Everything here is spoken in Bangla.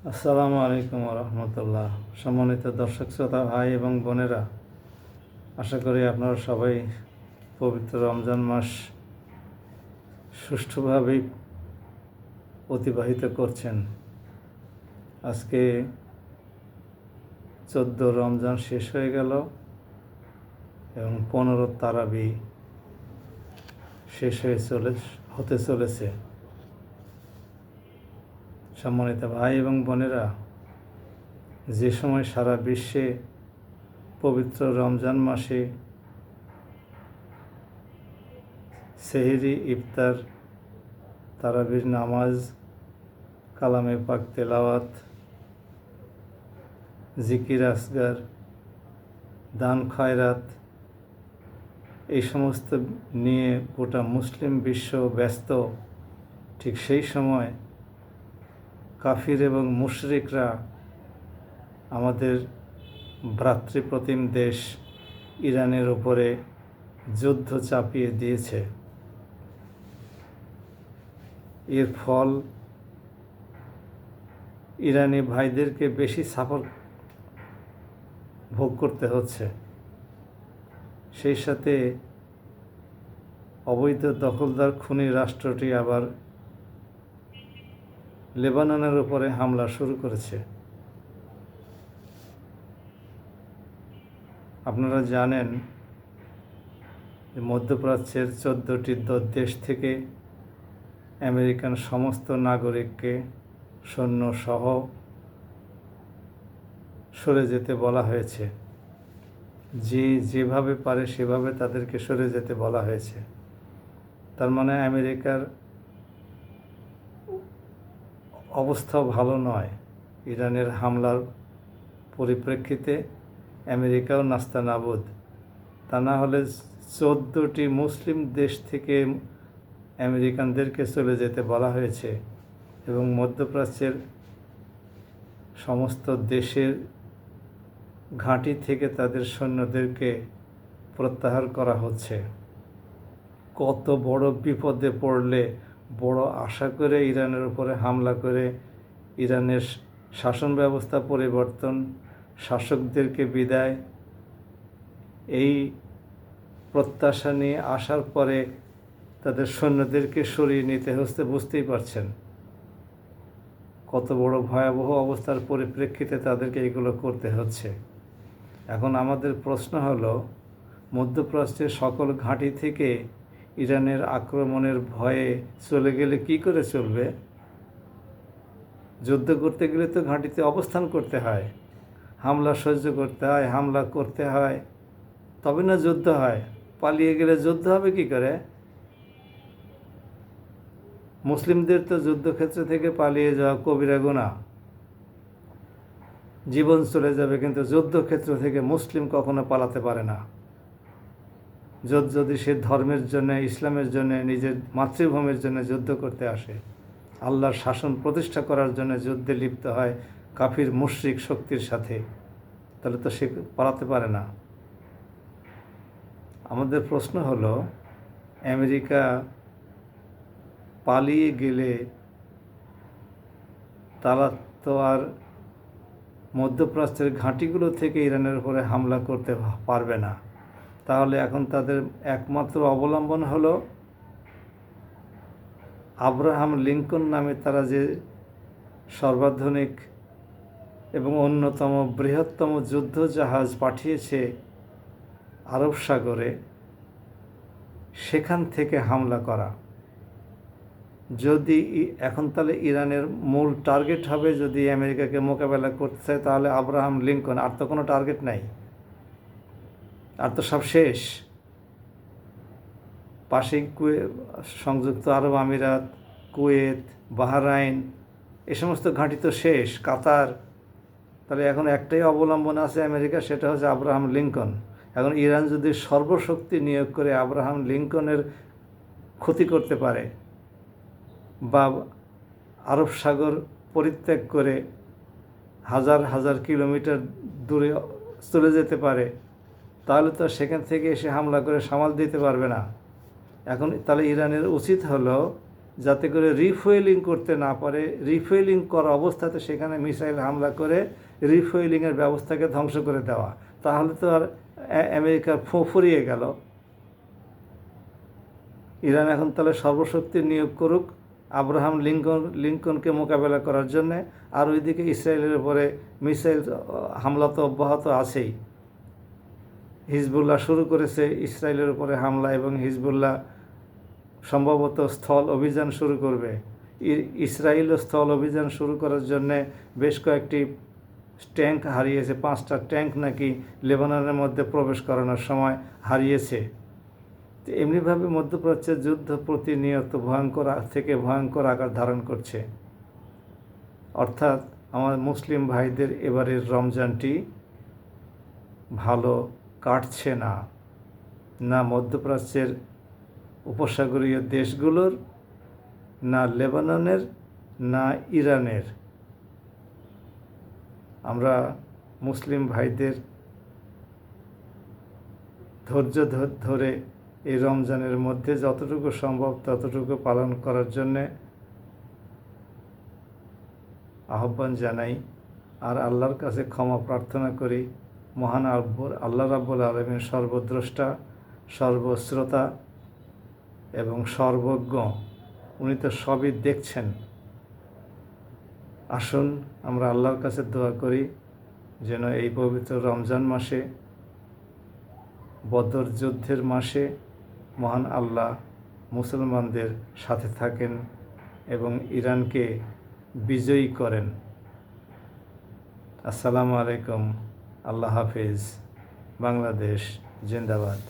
আসসালামু আলাইকুম রহমতুল্লাহ। সম্মানিত দর্শক শ্রোতা ভাই এবং বোনেরা, আশা করি আপনারা সবাই পবিত্র রমজান মাস সুষ্ঠুভাবেই অতিবাহিত করছেন। আজকে 14 রমজান শেষ হয়ে গেল এবং 15 তারাবি শেষ হতে চলেছে। সম্মানিত ভাই এবং বোনেরা, যে সময় সারা বিশ্বে পবিত্র রমজান মাসে সেহরি, ইফতার, তারাবির নামাজ, কালামে পাক তেলাওয়াত, জিকির আসগার, দান খয়রাত এই সমস্ত নিয়ে গোটা মুসলিম বিশ্ব ব্যস্ত, ঠিক সেই সময় কাফির এবং মুশরিকরা আমাদের ভ্রাতৃপ্রতিম দেশ ইরানের উপরে যুদ্ধ চাপিয়ে দিয়েছে। এর ফল ইরানি ভাইদেরকে বেশি সাফর ভোগ করতে হচ্ছে। সেই সাথে অবৈধ দখলদার খুনি রাষ্ট্রটি আবার লেবাননের উপরে হামলা শুরু করেছে। আপনারা জানেন যে মধ্যপ্রাচ্যের 14টি দেশ থেকে আমেরিকান সমস্ত নাগরিককে সৈন্যসহ সরে যেতে বলা হয়েছে। যেভাবে পারে সেভাবে তাদেরকে সরে যেতে বলা হয়েছে। তার মানে আমেরিকার অবস্থাও ভালো নয়। ইরানের হামলার পরিপ্রেক্ষিতে আমেরিকাও নাস্তানাবুদ। তা না হলে 14টি মুসলিম দেশ থেকে আমেরিকানদেরকে চলে যেতে বলা হয়েছে এবং মধ্যপ্রাচ্যের সমস্ত দেশের ঘাঁটি থেকে তাদের সৈন্যদেরকে প্রত্যাহার করা হচ্ছে। কত বড় বিপদে পড়লে বড় আশা করে ইরানের উপরে হামলা করে ইরানের শাসন ব্যবস্থা পরিবর্তন, শাসকদেরকে বিদায়, এই প্রত্যাশা নিয়ে আসার পরে তাদের সৈন্যদেরকে সরিয়ে নিতে হচ্ছে। বুঝতেই পারছেন কত বড় ভয়াবহ অবস্থার পরিপ্রেক্ষিতে তাদেরকে এগুলো করতে হচ্ছে। এখন আমাদের প্রশ্ন হলো, মধ্যপ্রাচ্যের সকল ঘাঁটি থেকে ইরানের আক্রমণের ভয়ে চলে গেলে কি করে চলবে? যুদ্ধ করতে গেলে তো ঘাঁটিতে অবস্থান করতে হয়, হামলা সহ্য করতে হয়, হামলা করতে হয়, তবে না যুদ্ধ হয়। পালিয়ে গেলে যুদ্ধ হবে কি করে? মুসলিমদের তো যুদ্ধক্ষেত্র থেকে পালিয়ে যাওয়া কবিরা গুনাহ, জীবন চলে যাবে, কিন্তু যুদ্ধক্ষেত্র থেকে মুসলিম কখনো পালাতে পারে না। যদি সে ধর্মের জন্য, ইসলামের জন্য, নিজের মাতৃভূমির জন্য যুদ্ধ করতে আসে, আল্লাহর শাসন প্রতিষ্ঠা করার জন্য যুদ্ধে লিপ্ত হয় কাফির মুশরিক শক্তির সাথে, তাহলে তো সে পালাতে পারে না। আমাদের প্রশ্ন হলো, আমেরিকা পালিয়ে গেলে তারা তো আর মধ্যপ্রাচ্যের ঘাঁটিগুলো থেকে ইরানের উপরে হামলা করতে পারবে না। তাহলে এখন তাদের একমাত্র অবলম্বন হলো আব্রাহাম লিঙ্কন নামে তারা যে সর্বাধুনিক এবং অন্যতম বৃহত্তম যুদ্ধ জাহাজ পাঠিয়েছে আরব সাগরে, সেখান থেকে হামলা করা। যদি এখন তাহলে ইরানের মূল টার্গেট হবে, যদি আমেরিকাকে মোকাবেলা করতে চায়, তাহলে আব্রাহাম লিঙ্কন, আর তো কোনো টার্গেট নাই, আর তো সব শেষ। পাশেই সংযুক্ত আরব আমিরাত, কুয়েত, বাহরাইন, এ সমস্ত ঘাঁটি তো শেষ, কাতার। তাহলে এখন একটাই অবলম্বন আছে আমেরিকা, সেটা হচ্ছে আব্রাহাম লিঙ্কন। এখন ইরান যদি সর্বশক্তি নিয়োগ করে আব্রাহাম লিঙ্কনের ক্ষতি করতে পারে বা আরব সাগর পরিত্যাগ করে হাজার হাজার কিলোমিটার দূরে চলে যেতে পারে, তাহলে তো সেখান থেকে এসে হামলা করে সামাল দিতে পারবে না। এখন তাহলে ইরানের উচিত হলো যাতে করে রিফুয়েলিং করতে না পারে, রিফুয়েলিং করা অবস্থাতে সেখানে মিসাইল হামলা করে রিফুয়েলিংয়ের ব্যবস্থাকে ধ্বংস করে দেওয়া। তাহলে তো আর আমেরিকা ফুরিয়ে গেল। ইরান এখন তাহলে সর্বশক্তি নিয়োগ করুক আব্রাহাম লিঙ্কনকে মোকাবেলা করার জন্যে, আর ওইদিকে ইসরায়েলের উপরে মিসাইল হামলা তো অব্যাহত আছেই। হিজবুল্লাহ শুরু করেছে ইসরায়েলের উপরে হামলা, এবং হিজবুল্লাহ সম্ভবত স্থল অভিযান শুরু করবে। ইসরায়েলও স্থল অভিযান শুরু করার জন্যে বেশ কয়েকটি ট্যাঙ্ক হারিয়েছে, 5টা ট্যাঙ্ক নাকি লেবাননের মধ্যে প্রবেশ করানোর সময় হারিয়েছে। তো এমনিভাবে মধ্যপ্রাচ্যের যুদ্ধ প্রতিনিয়ত ভয়ঙ্কর থেকে ভয়ঙ্কর আকার ধারণ করছে। অর্থাৎ আমার মুসলিম ভাইদের এবারের রমজানটি ভালো কাটছে না, না মধ্যপ্রাচ্যের উপসাগরীয় দেশগুলোর, না লেবাননের, না ইরানের। আমরা মুসলিম ভাইদের ধৈর্য ধরে এই রমজানের মধ্যে যতটুকু সম্ভব ততটুকু পালন করার জন্যে আহ্বান জানাই, আর আল্লাহর কাছে ক্ষমা প্রার্থনা করি। মহান আল্লাহ রাব্বুল আলামিন সর্বদ্রষ্টা, সর্বশ্রোতা এবং সর্বজ্ঞ, উনি তো সবই দেখছেন। আসুন আমরা আল্লাহর কাছে দোয়া করি যেন এই পবিত্র রমজান মাসে, বদর যুদ্ধের মাসে মহান আল্লাহ মুসলমানদের সাথে থাকেন এবং ইরানকে বিজয়ী করেন। আসসালামু আলাইকুম। আল্লাহ হাফেজ। বাংলাদেশ জিন্দাবাদ।